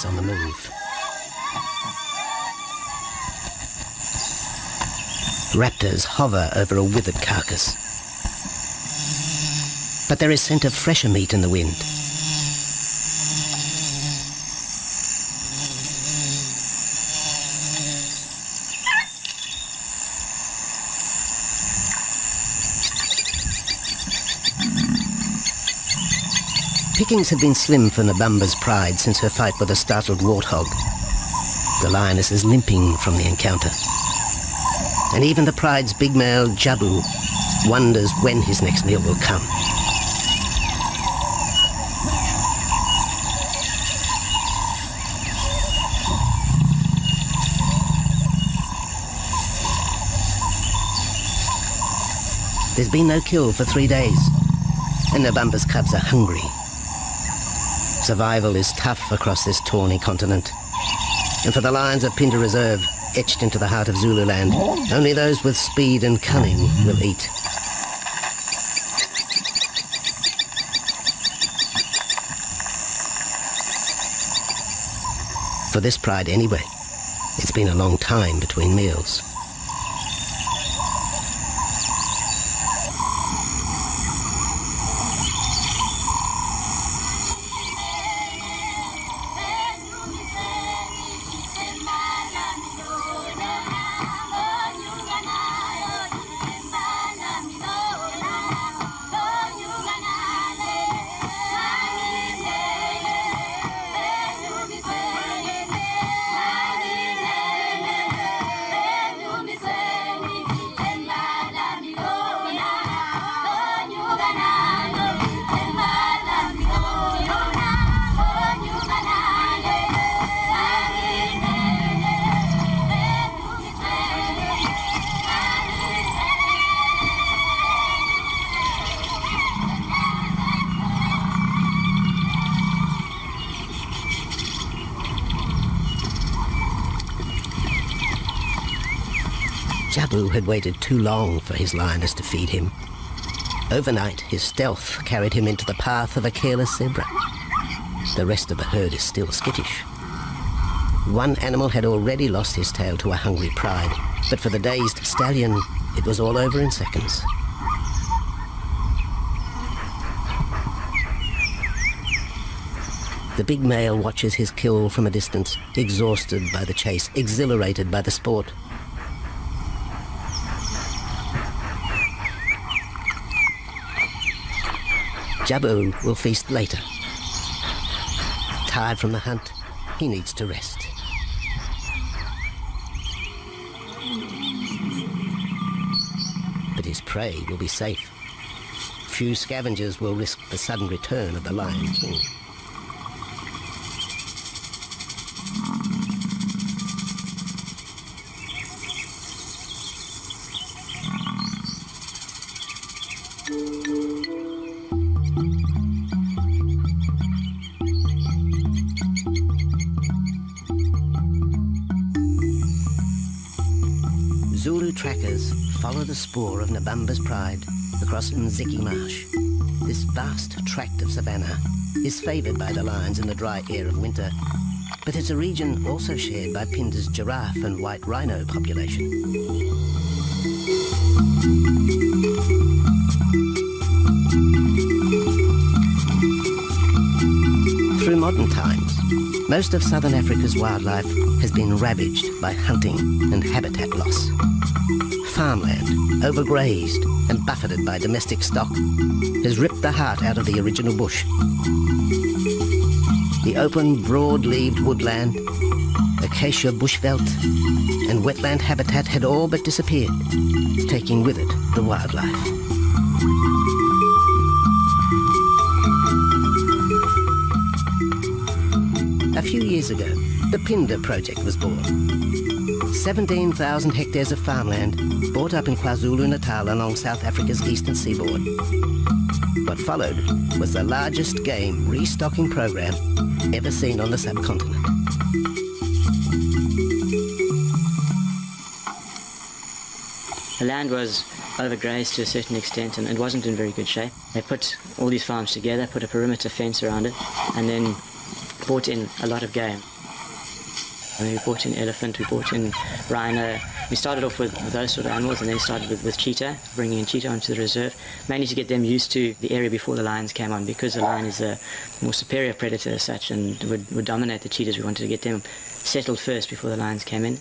always on the move. Raptors hover over a withered carcass. But there is scent of fresher meat in the wind. Pickings have been slim for Nabamba's pride since her fight with a startled warthog. The lioness is limping from the encounter. And even the pride's big male, Jabu, wonders when his next meal will come. There's been no kill for 3 days, and Nabamba's cubs are hungry. Survival is tough across this tawny continent. And for the lions of Pinda Reserve, etched into the heart of Zululand, only those with speed and cunning will eat. For this pride anyway, it's been a long time between meals. Jabu had waited too long for his lioness to feed him. Overnight, his stealth carried him into the path of a careless zebra. The rest of the herd is still skittish. One animal had already lost his tail to a hungry pride, but for the dazed stallion, it was all over in seconds. The big male watches his kill from a distance, exhausted by the chase, exhilarated by the sport. Jabu will feast later. Tired from the hunt, he needs to rest. But his prey will be safe. Few scavengers will risk the sudden return of the Lion King. Zulu trackers follow the spoor of Nabamba's pride across Mziki Marsh. This vast tract of savanna is favoured by the lions in the dry air of winter, but it's a region also shared by Pinda's giraffe and white rhino population. Through modern times, most of southern Africa's wildlife has been ravaged by hunting and habitat loss. Farmland, overgrazed and buffeted by domestic stock, has ripped the heart out of the original bush. The open, broad-leaved woodland, acacia bushveld, and wetland habitat had all but disappeared, taking with it the wildlife. A few years ago, the Pinda Project was born. 17,000 hectares of farmland bought up in KwaZulu-Natal along South Africa's eastern seaboard. What followed was the largest game restocking program ever seen on the subcontinent. The land was overgrazed to a certain extent and it wasn't in very good shape. They put all these farms together, put a perimeter fence around it, and then brought in a lot of game. I mean, we brought in elephant, we brought in rhino. We started off with those sort of animals and then started with cheetah, bringing in cheetah onto the reserve, mainly to get them used to the area before the lions came on, because the lion is a more superior predator as such and would dominate the cheetahs. We wanted to get them settled first before the lions came in.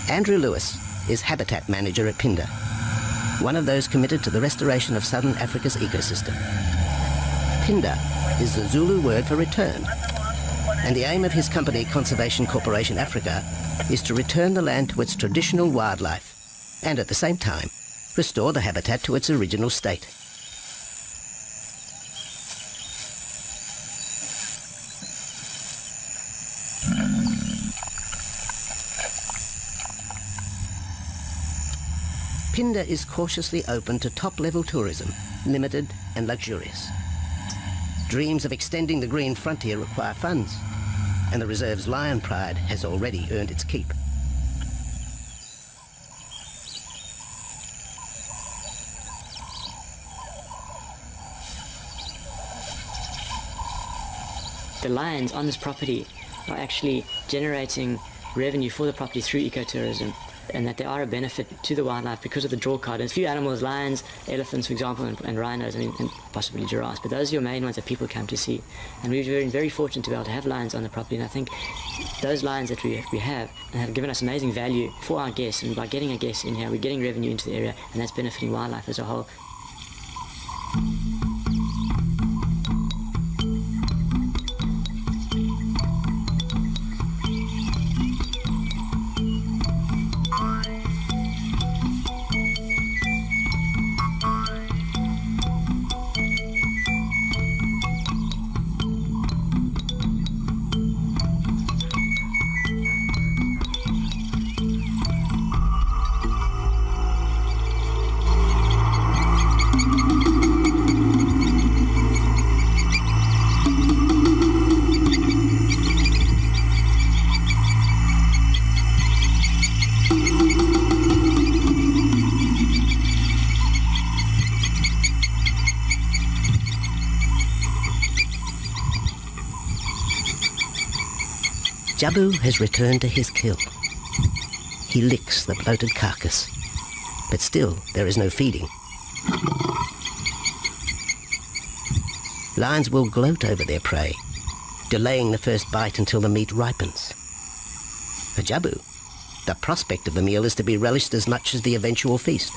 Andrew Lewis is habitat manager at Phinda, one of those committed to the restoration of southern Africa's ecosystem. Phinda is the Zulu word for return, and the aim of his company, Conservation Corporation Africa, is to return the land to its traditional wildlife and at the same time restore the habitat to its original state. Phinda is cautiously open to top-level tourism, limited and luxurious. Dreams of extending the green frontier require funds, and the reserve's lion pride has already earned its keep. The lions on this property are actually generating revenue for the property through ecotourism, and that they are a benefit to the wildlife because of the draw card. There's a few animals, lions, elephants, for example, and rhinos, and possibly giraffes, but those are your main ones that people come to see. And we've been very fortunate to be able to have lions on the property, and I think those lions that we have given us amazing value for our guests, and by getting our guests in here, we're getting revenue into the area, and that's benefiting wildlife as a whole. Jabu has returned to his kill. He licks the bloated carcass, but still there is no feeding. Lions will gloat over their prey, delaying the first bite until the meat ripens. For Jabu, the prospect of the meal is to be relished as much as the eventual feast.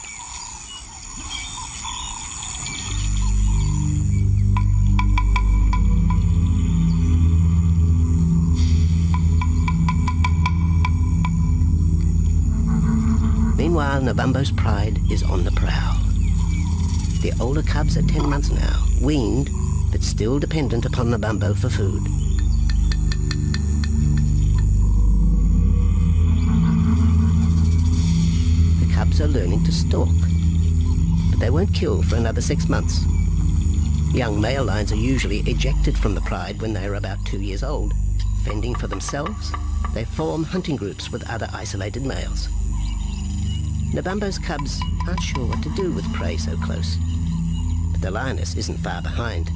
Meanwhile, Nabambo's pride is on the prowl. The older cubs are 10 months now, weaned, but still dependent upon Nabambo for food. The cubs are learning to stalk, but they won't kill for another 6 months. Young male lions are usually ejected from the pride when they are about 2 years old. Fending for themselves, they form hunting groups with other isolated males. Nabambo's cubs aren't sure what to do with prey so close, but the lioness isn't far behind.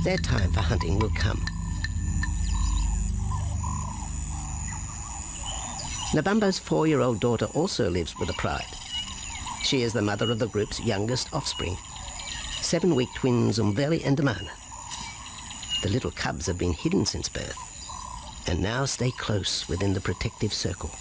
Their time for hunting will come. Nabambo's 4-year-old daughter also lives with the pride. She is the mother of the group's youngest offspring, 7-week twins Umveli and Damana. The little cubs have been hidden since birth, and now stay close within the protective circle.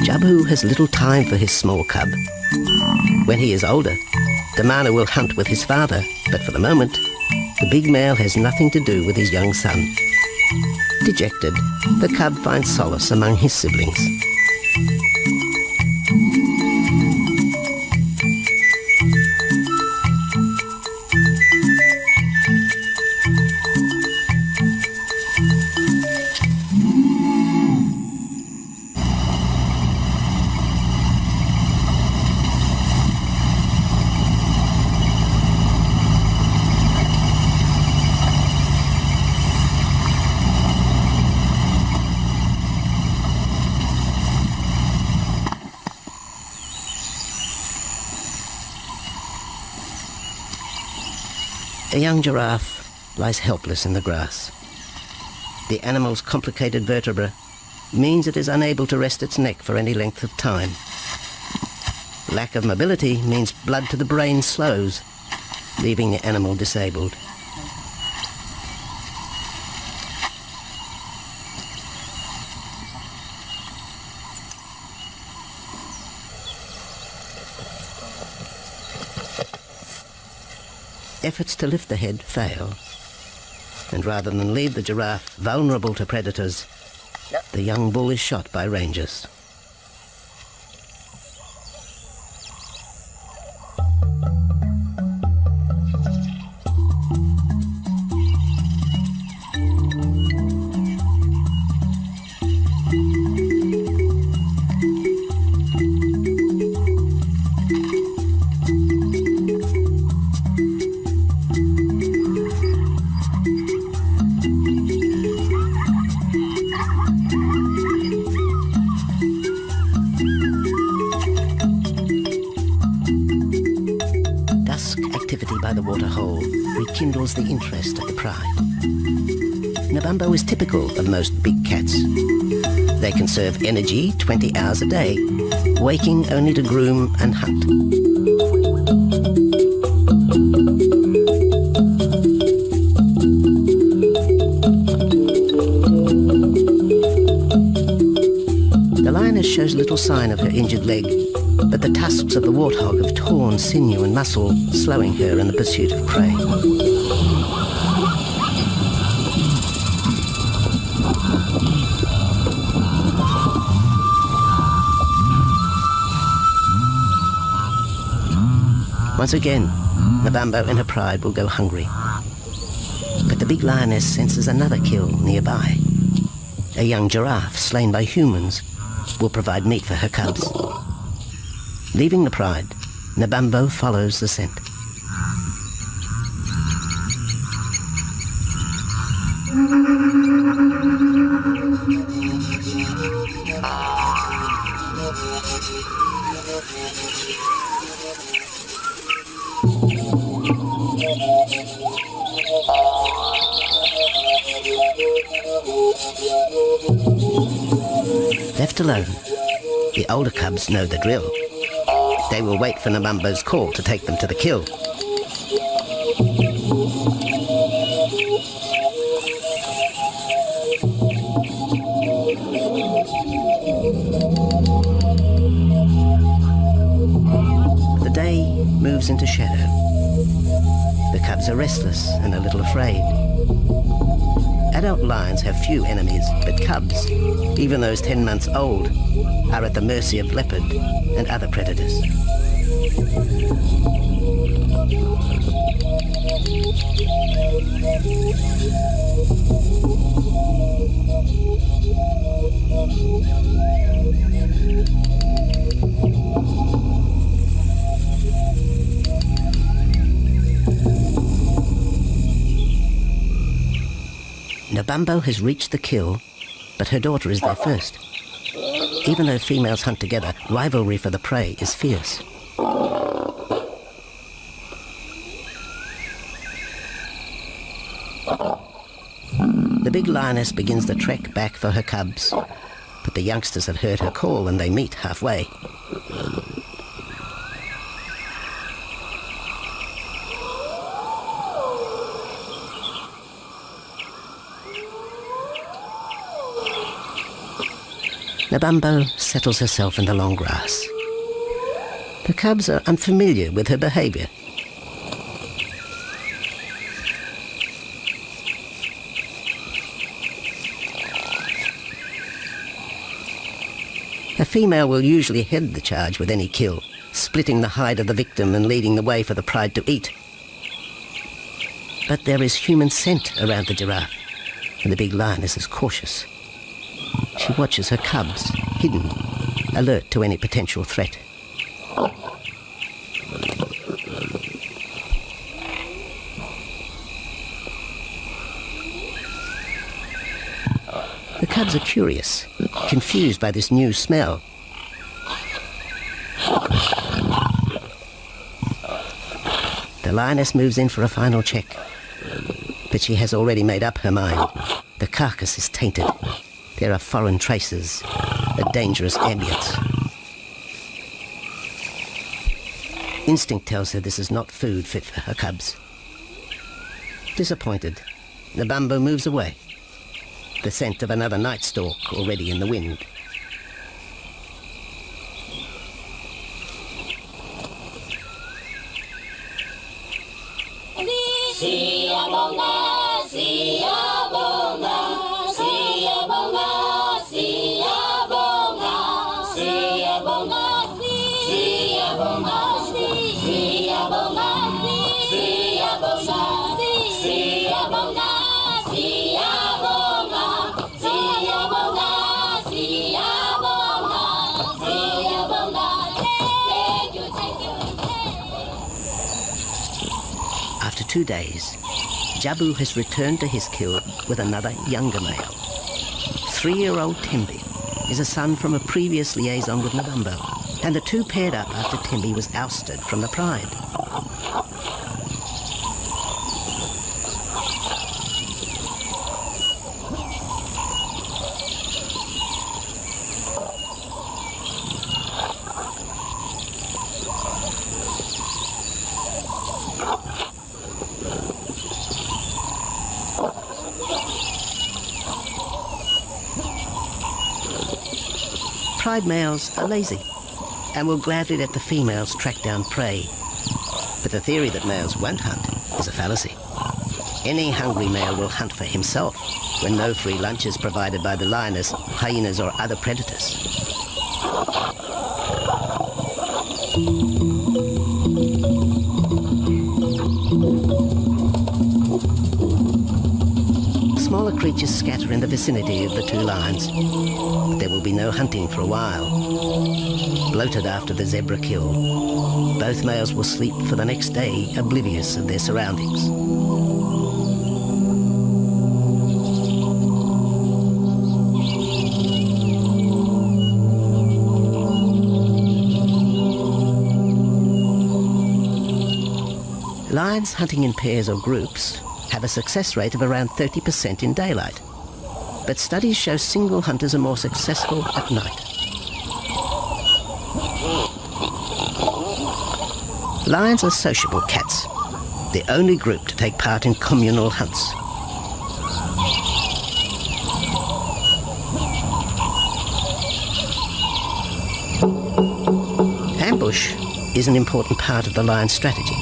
Jabu has little time for his small cub. When he is older, Damana will hunt with his father, but for the moment, the big male has nothing to do with his young son. Dejected, the cub finds solace among his siblings. A young giraffe lies helpless in the grass. The animal's complicated vertebra means it is unable to rest its neck for any length of time. Lack of mobility means blood to the brain slows, leaving the animal disabled. Efforts to lift the head fail, and rather than leave the giraffe vulnerable to predators, the young bull is shot by rangers. By the waterhole rekindles the interest of the pride. Nabambo is typical of most big cats. They conserve energy 20 hours a day, waking only to groom and hunt. The lioness shows little sign of her injured leg, but the tusks of the warthog have torn sinew and muscle, slowing her in the pursuit of prey. Once again, Nabambo in her pride will go hungry. But the big lioness senses another kill nearby. A young giraffe slain by humans will provide meat for her cubs. Leaving the pride, Nabambo follows the scent. Left alone, the older cubs know the drill. They will wait for Nabambo's call to take them to the kill. The day moves into shadow. The cubs are restless and a little afraid. Adult lions have few enemies, but cubs, even those 10 months old, are at the mercy of leopard and other predators. Nabambo has reached the kill, but her daughter is there first. Even though females hunt together, rivalry for the prey is fierce. The big lioness begins the trek back for her cubs, but the youngsters have heard her call and they meet halfway. Nabambo settles herself in the long grass. The cubs are unfamiliar with her behaviour. A female will usually head the charge with any kill, splitting the hide of the victim and leading the way for the pride to eat. But there is human scent around the giraffe, and the big lioness is cautious. She watches her cubs, hidden, alert to any potential threat. The cubs are curious, confused by this new smell. The lioness moves in for a final check, but she has already made up her mind. The carcass is tainted. There are foreign traces, a dangerous ambience. Instinct tells her this is not food fit for her cubs. Disappointed, Nabambo moves away, the scent of another night stalk already in the wind. After 2 days, Jabu has returned to his kill with another younger male. 3-year-old Tembi is a son from a previous liaison with Nabambo, and the two paired up after Tembi was ousted from the pride. Pride males are lazy and will gladly let the females track down prey. But the theory that males won't hunt is a fallacy. Any hungry male will hunt for himself when no free lunch is provided by the lioness, hyenas or other predators. Smaller creatures scatter in the vicinity of the two lions. There will be no hunting for a while. Bloated after the zebra kill, both males will sleep for the next day, oblivious of their surroundings. Lions hunting in pairs or groups have a success rate of around 30% in daylight, but studies show single hunters are more successful at night. Lions are sociable cats, the only group to take part in communal hunts. Ambush is an important part of the lion's strategy.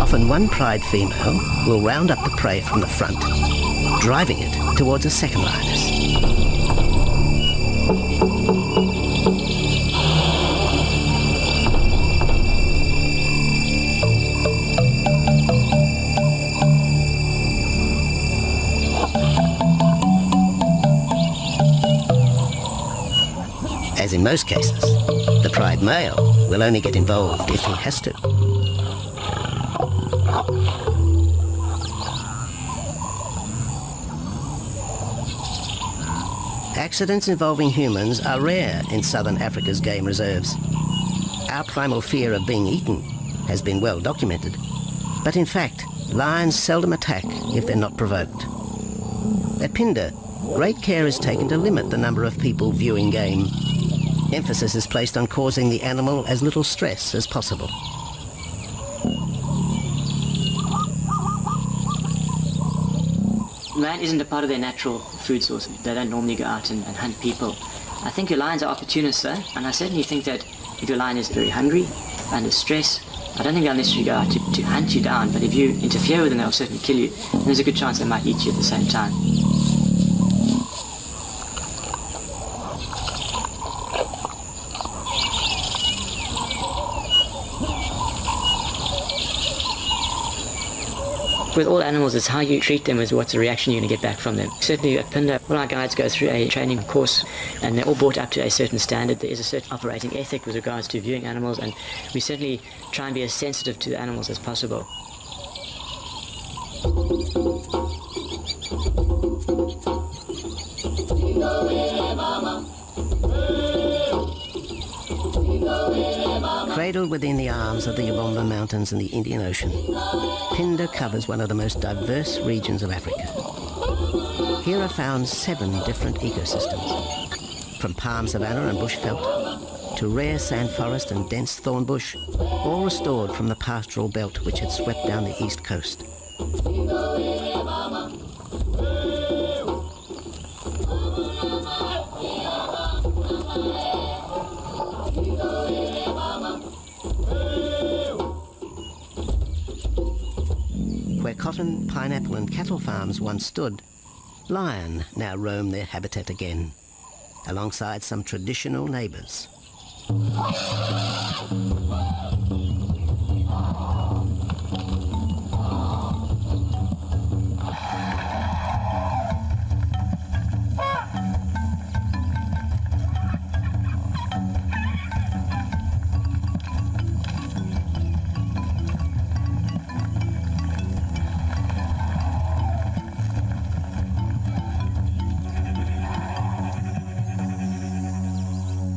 Often one pride female will round up the prey from the front, driving it towards a second lioness. As in most cases, the pride male will only get involved if he has to. Accidents involving humans are rare in southern Africa's game reserves. Our primal fear of being eaten has been well documented, but in fact, lions seldom attack if they're not provoked. At Phinda, great care is taken to limit the number of people viewing game. Emphasis is placed on causing the animal as little stress as possible. Land isn't a part of their natural food source. They don't normally go out and hunt people. I think your lions are opportunists though, and I certainly think that If your lion is very hungry, under stress, I don't think they'll necessarily go out to hunt you down, but if you interfere with them, they'll certainly kill you. And there's a good chance they might eat you at the same time. With all animals, it's how you treat them is what's the reaction you're going to get back from them. Certainly at Phinda, all our guides go through a training course and they're all brought up to a certain standard. There is a certain operating ethic with regards to viewing animals, and we certainly try and be as sensitive to the animals as possible. Cradled within the arms of the Ubomba Mountains and the Indian Ocean, Phinda covers one of the most diverse regions of Africa. Here are found 7 different ecosystems, from palm savanna and bushveld to rare sand forest and dense thorn bush, all restored from the pastoral belt which had swept down the east coast. Where cotton, pineapple and cattle farms once stood, lion now roam their habitat again, alongside some traditional neighbours.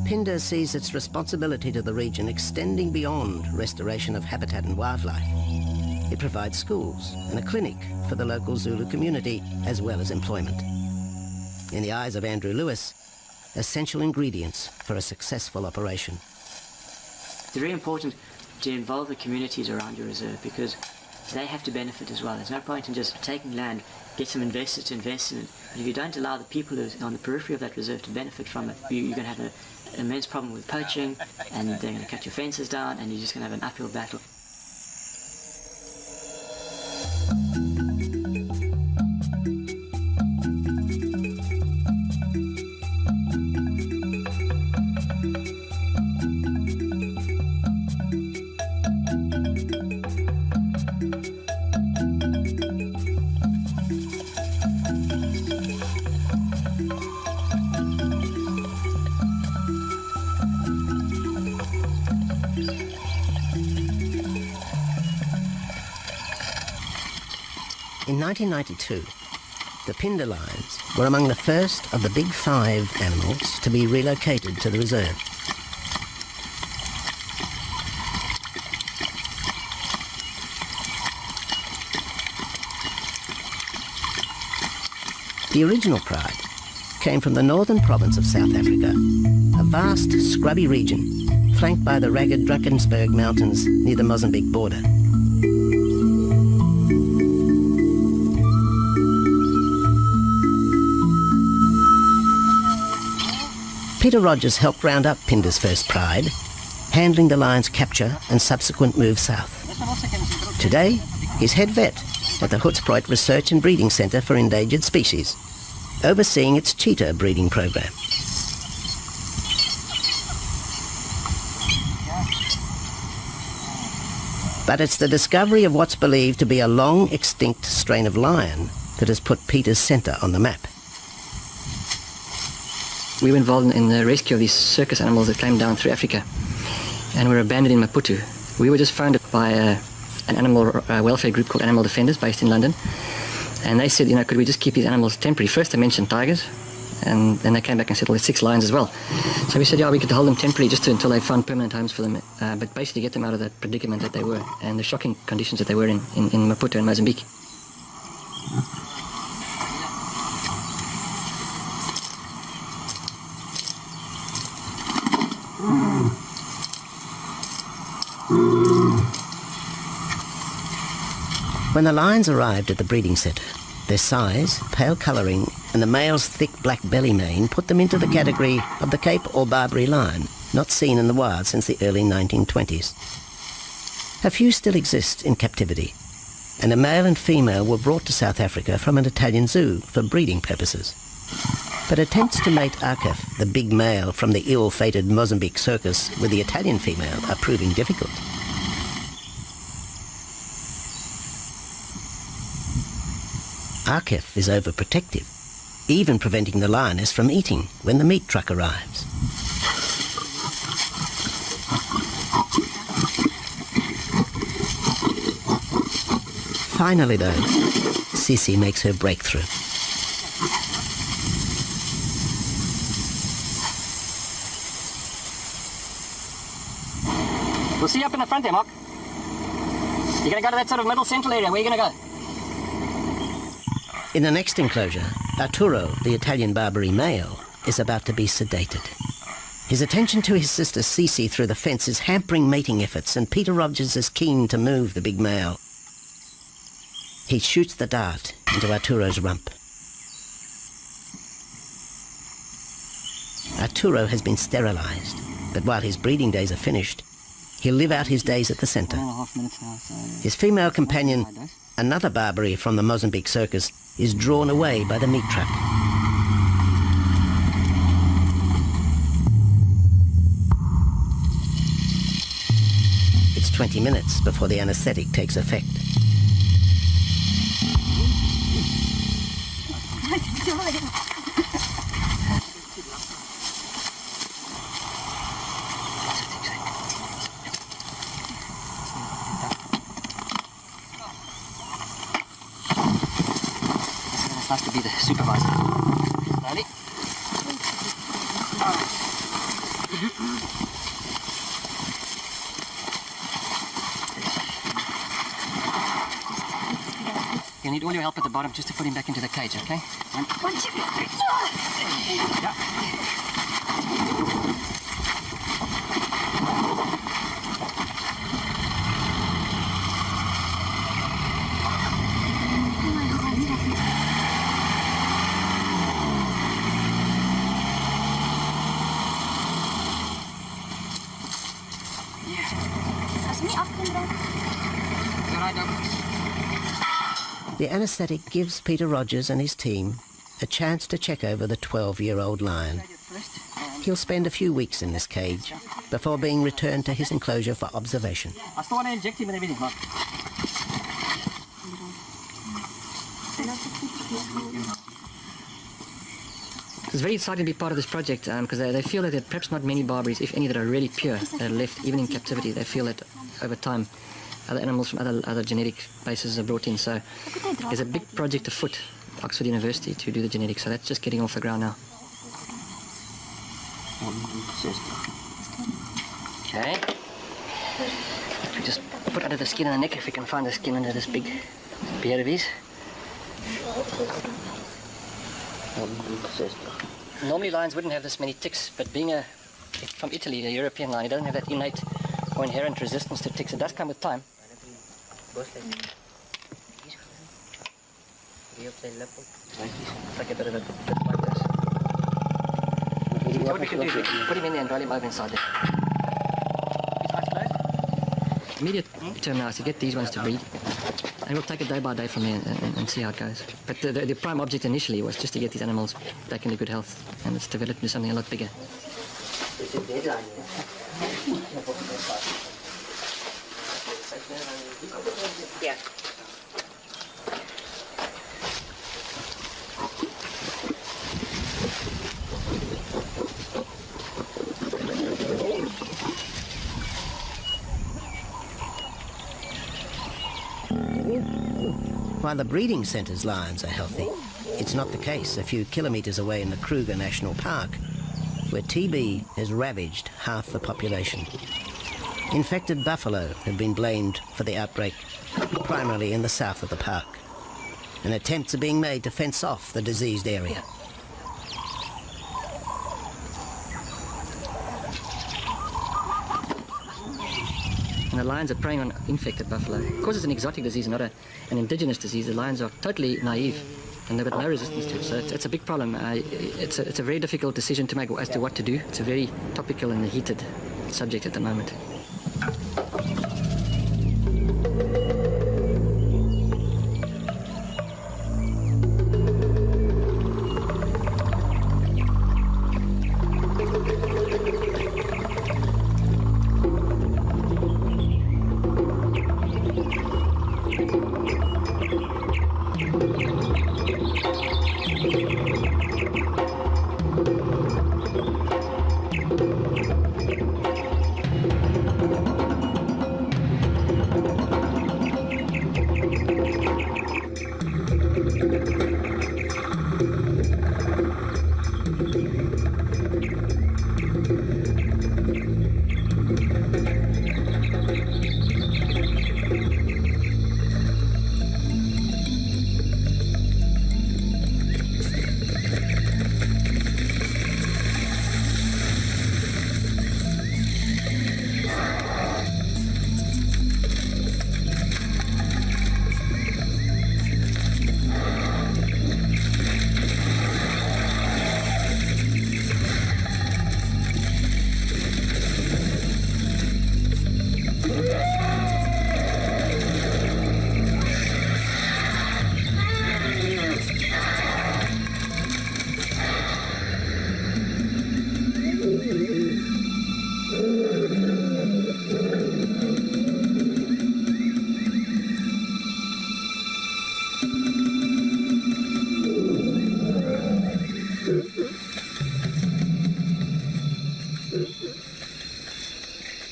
Phinda sees its responsibility to the region extending beyond restoration of habitat and wildlife. It provides schools and a clinic for the local Zulu community, as well as employment. In the eyes of Andrew Lewis, essential ingredients for a successful operation. It's very important to involve the communities around your reserve because they have to benefit as well. There's no point in just taking land, get some investors to invest in it. But if you don't allow the people who are on the periphery of that reserve to benefit from it, you're going to have an immense problem with poaching, and they're going to cut your fences down, and you're just going to have an uphill battle. In 1992, the Phinda lions were among the first of the big 5 animals to be relocated to the reserve. The original pride came from the northern province of South Africa, a vast scrubby region flanked by the ragged Drakensberg Mountains near the Mozambique border. Peter Rogers helped round up Phinda's first pride, handling the lion's capture and subsequent move south. Today, he's head vet at the Hoedspruit Research and Breeding Centre for Endangered Species, overseeing its cheetah breeding program. But it's the discovery of what's believed to be a long-extinct strain of lion that has put Peter's centre on the map. We were involved in the rescue of these circus animals that came down through Africa and were abandoned in Maputo. We were just founded by an animal welfare group called Animal Defenders based in London. And they said, could we just keep these animals temporary? First they mentioned tigers, and then they came back and said, well, there's 6 lions as well. So we said, yeah, we could hold them temporarily just until they found permanent homes for them, but basically get them out of that predicament that they were and the shocking conditions that they were in Maputo and Mozambique. When the lions arrived at the breeding centre, their size, pale colouring and the male's thick black belly mane put them into the category of the Cape or Barbary lion, not seen in the wild since the early 1920s. A few still exist in captivity, and a male and female were brought to South Africa from an Italian zoo for breeding purposes. But attempts to mate Akef, the big male from the ill-fated Mozambique circus, with the Italian female are proving difficult. Akef is overprotective, even preventing the lioness from eating when the meat truck arrives. Finally, though, Sissy makes her breakthrough. We'll see you up in the front there, Mark. You're going to go to that sort of middle central area. Where are you going to go? In the next enclosure, Arturo, the Italian Barbary male, is about to be sedated. His attention to his sister Cece through the fence is hampering mating efforts, and Peter Rogers is keen to move the big male. He shoots the dart into Arturo's rump. Arturo has been sterilized, but while his breeding days are finished, he'll live out his days at the center. 1.5 minutes now, so... His female companion, another Barbary from the Mozambique circus, is drawn away by the meat truck. It's 20 minutes before the anesthetic takes effect. It's nice to be the supervisor. Slowly. You need all your help at the bottom just to put him back into the cage, okay? One, two, three. Yeah. The anesthetic gives Peter Rogers and his team a chance to check over the 12-year-old lion. He'll spend a few weeks in this cage before being returned to his enclosure for observation. I still want to inject him and everything, Mark. It's very exciting to be part of this project because they feel that there are perhaps not many Barbaries, if any, that are really pure, that are left even in captivity. They feel that over time other animals from other genetic bases are brought in. So there's a big project afoot at Oxford University to do the genetics. So that's just getting off the ground now. Okay. We just put under the skin and the neck if we can find the skin under this big beard of his. Normally lions wouldn't have this many ticks, but being from Italy, a European lion, he doesn't have that innate or inherent resistance to ticks. It does come with time. It's like a bit of a bit like this. So what we can do is we can put him in there and roll him over inside there. His eyes closed. Immediate term now is to get these ones to breed. And we'll take it day by day from there and see how it goes. But the prime object initially was just to get these animals back into good health, and it's developed into something a lot bigger. Yeah. While the breeding centre's lions are healthy, it's not the case a few kilometres away in the Kruger National Park, where TB has ravaged half the population. Infected buffalo have been blamed for the outbreak, primarily in the south of the park, and attempts are being made to fence off the diseased area. And the lions are preying on infected buffalo. Because it's an exotic disease, not an indigenous disease, the lions are totally naive and they've got no resistance to it. So it's a big problem. It's a very difficult decision to make as to what to do. It's a very topical and heated subject at the moment.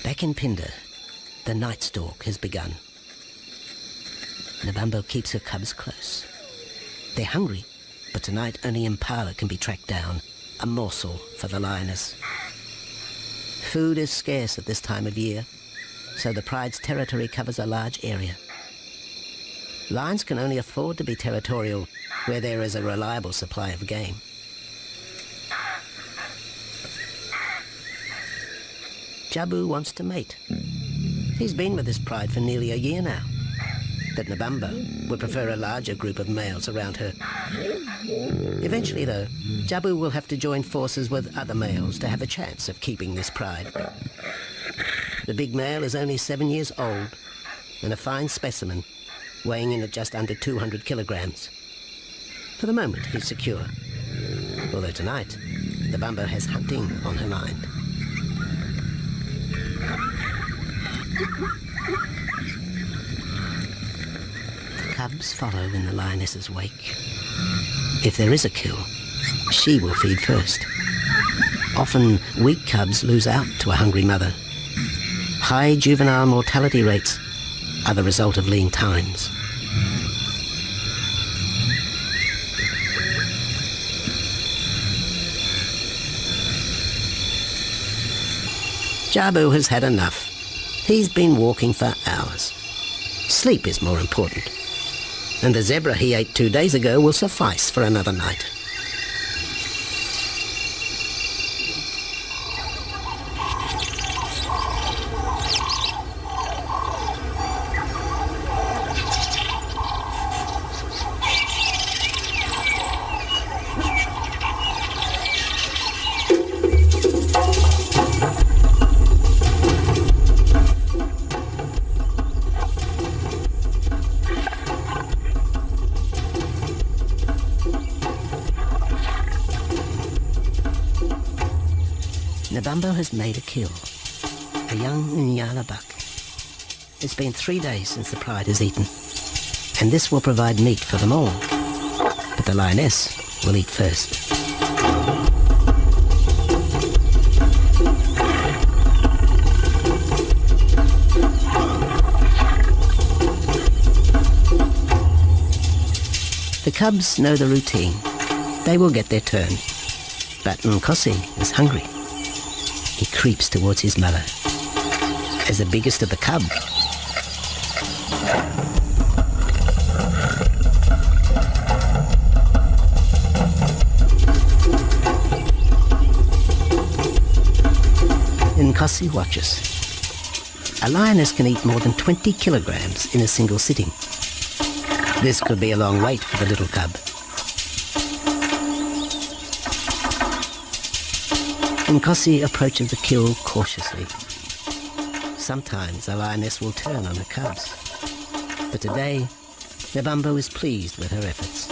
Back in Phinda, the night stalk has begun. Nabambo keeps her cubs close. They're hungry, but tonight only Impala can be tracked down, a morsel for the lioness. Food is scarce at this time of year, so the pride's territory covers a large area. Lions can only afford to be territorial where there is a reliable supply of game. Jabu wants to mate. He's been with his pride for nearly a year now. But Nabambo would prefer a larger group of males around her. Eventually, though, Jabu will have to join forces with other males to have a chance of keeping this pride. The big male is only 7 years old and a fine specimen, weighing in at just under 200 kilograms. For the moment, he's secure. Although tonight, Nabambo has hunting on her mind. The cubs follow in the lioness's wake. If there is a kill, she will feed first. Often, weak cubs lose out to a hungry mother. High juvenile mortality rates are the result of lean times. Jabu has had enough. He's been walking for hours. Sleep is more important. And the zebra he ate 2 days ago will suffice for another night. Nabambo has made a kill, a young Nyala buck. It's been 3 days since the pride has eaten, and this will provide meat for them all. But the lioness will eat first. The cubs know the routine. They will get their turn. But Nkosi is hungry. He creeps towards his mother. As the biggest of the cub, Nkosi watches. A lioness can eat more than 20 kilograms in a single sitting. This could be a long wait for the little cub. Nkosi approaches the kill cautiously. Sometimes a lioness will turn on her cubs, but today Nebambo is pleased with her efforts.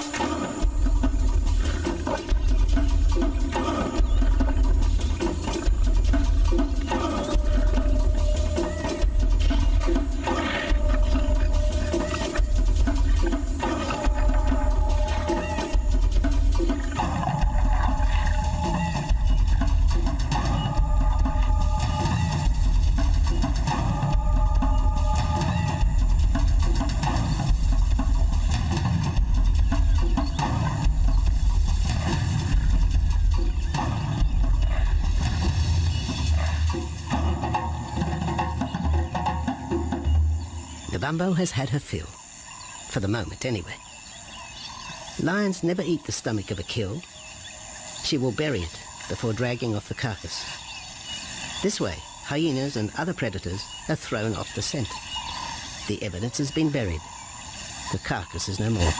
Nebambo has had her fill, for the moment anyway. Lions never eat the stomach of a kill. She will bury it before dragging off the carcass. This way, hyenas and other predators are thrown off the scent. The evidence has been buried. The carcass is no more.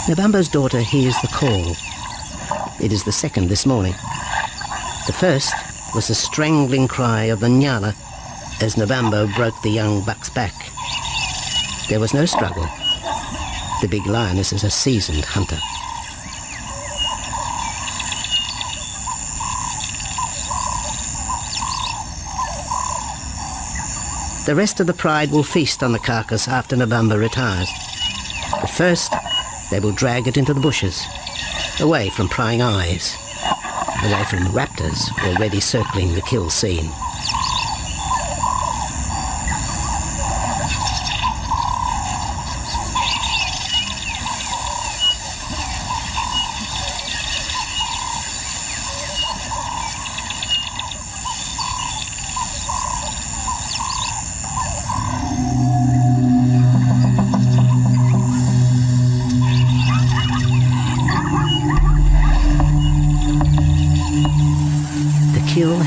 Nebambo's daughter hears the call. It is the second this morning. The first was the strangling cry of the Nyala as Nebambo broke the young buck's back. There was no struggle. The big lioness is a seasoned hunter. The rest of the pride will feast on the carcass after Nebambo retires. But first, they will drag it into the bushes, away from prying eyes, away from raptors already circling the kill scene.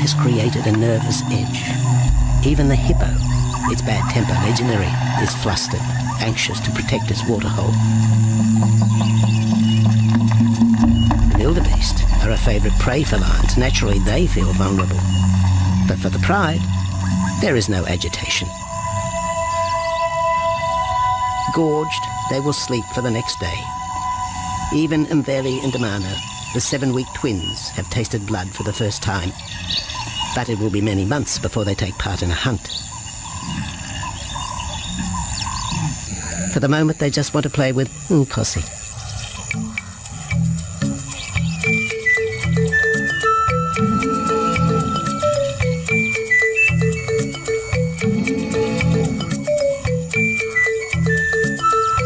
Has created a nervous edge. Even the hippo, its bad temper legendary, is flustered, anxious to protect its waterhole. The wildebeest are a favourite prey for lions. Naturally, they feel vulnerable. But for the pride, there is no agitation. Gorged, they will sleep for the next day. Even Mveli and Damana, the 7-week twins, have tasted blood for the first time. But it will be many months before they take part in a hunt. For the moment, they just want to play with Nkosi.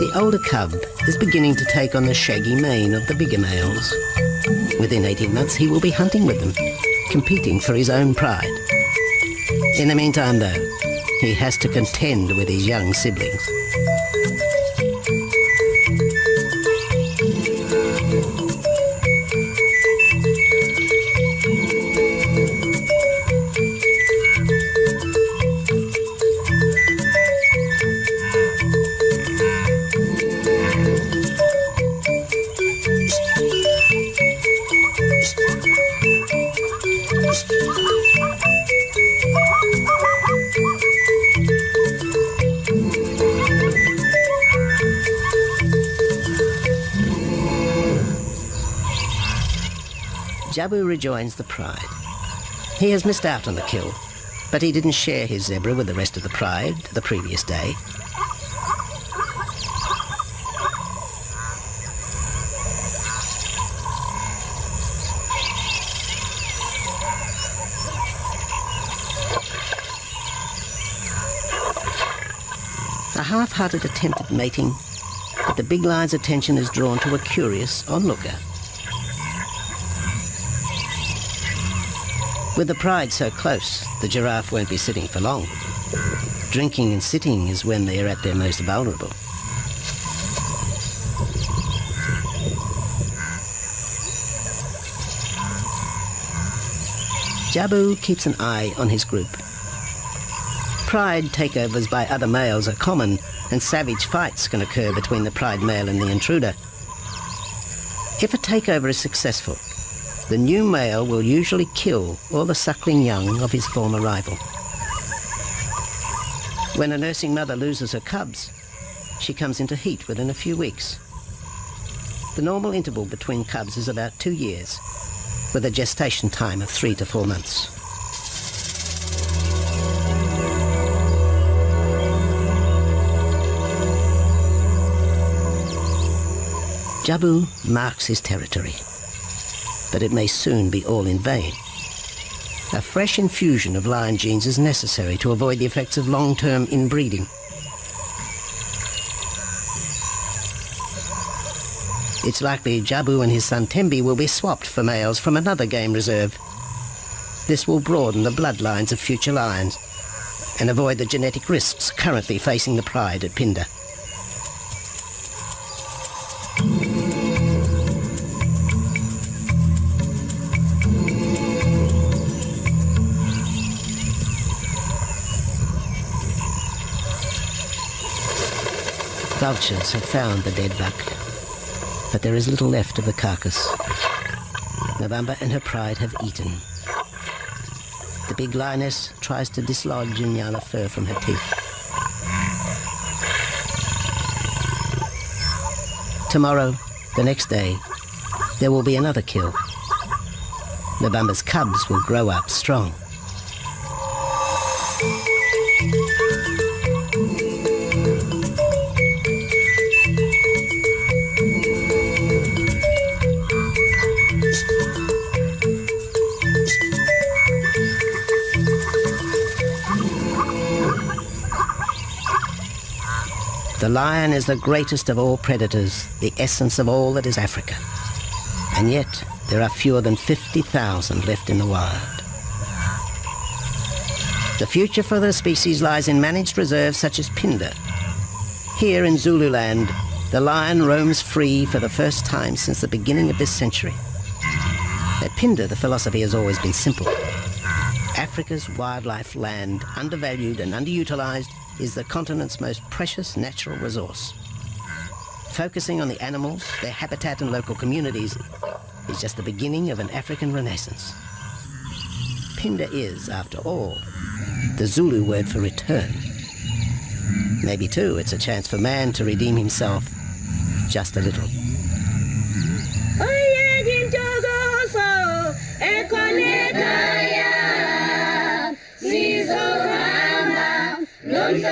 The older cub is beginning to take on the shaggy mane of the bigger males. Within 18 months, he will be hunting with them, competing for his own pride. In the meantime, though, he has to contend with his young siblings. Jabu rejoins the pride. He has missed out on the kill, but he didn't share his zebra with the rest of the pride the previous day. A half-hearted attempt at mating, but the big lion's attention is drawn to a curious onlooker. With the pride so close, the giraffe won't be sitting for long. Drinking and sitting is when they are at their most vulnerable. Jabu keeps an eye on his group. Pride takeovers by other males are common, and savage fights can occur between the pride male and the intruder. If a takeover is successful, the new male will usually kill all the suckling young of his former rival. When a nursing mother loses her cubs, she comes into heat within a few weeks. The normal interval between cubs is about 2 years, with a gestation time of 3 to 4 months. Jabu marks his territory, but it may soon be all in vain. A fresh infusion of lion genes is necessary to avoid the effects of long-term inbreeding. It's likely Jabu and his son Tembi will be swapped for males from another game reserve. This will broaden the bloodlines of future lions and avoid the genetic risks currently facing the pride at Phinda. Vultures have found the dead buck, but there is little left of the carcass. Nabamba and her pride have eaten. The big lioness tries to dislodge Nyala fur from her teeth. Tomorrow, the next day, there will be another kill. Nabamba's cubs will grow up strong. The lion is the greatest of all predators, the essence of all that is Africa. And yet, there are fewer than 50,000 left in the wild. The future for the species lies in managed reserves such as Phinda. Here in Zululand, the lion roams free for the first time since the beginning of this century. At Phinda, the philosophy has always been simple. Africa's wildlife land, undervalued and underutilized, is the continent's most precious natural resource. Focusing on the animals, their habitat and local communities is just the beginning of an African renaissance. Phinda is, after all, the Zulu word for return. Maybe, too, it's a chance for man to redeem himself just a little. Don't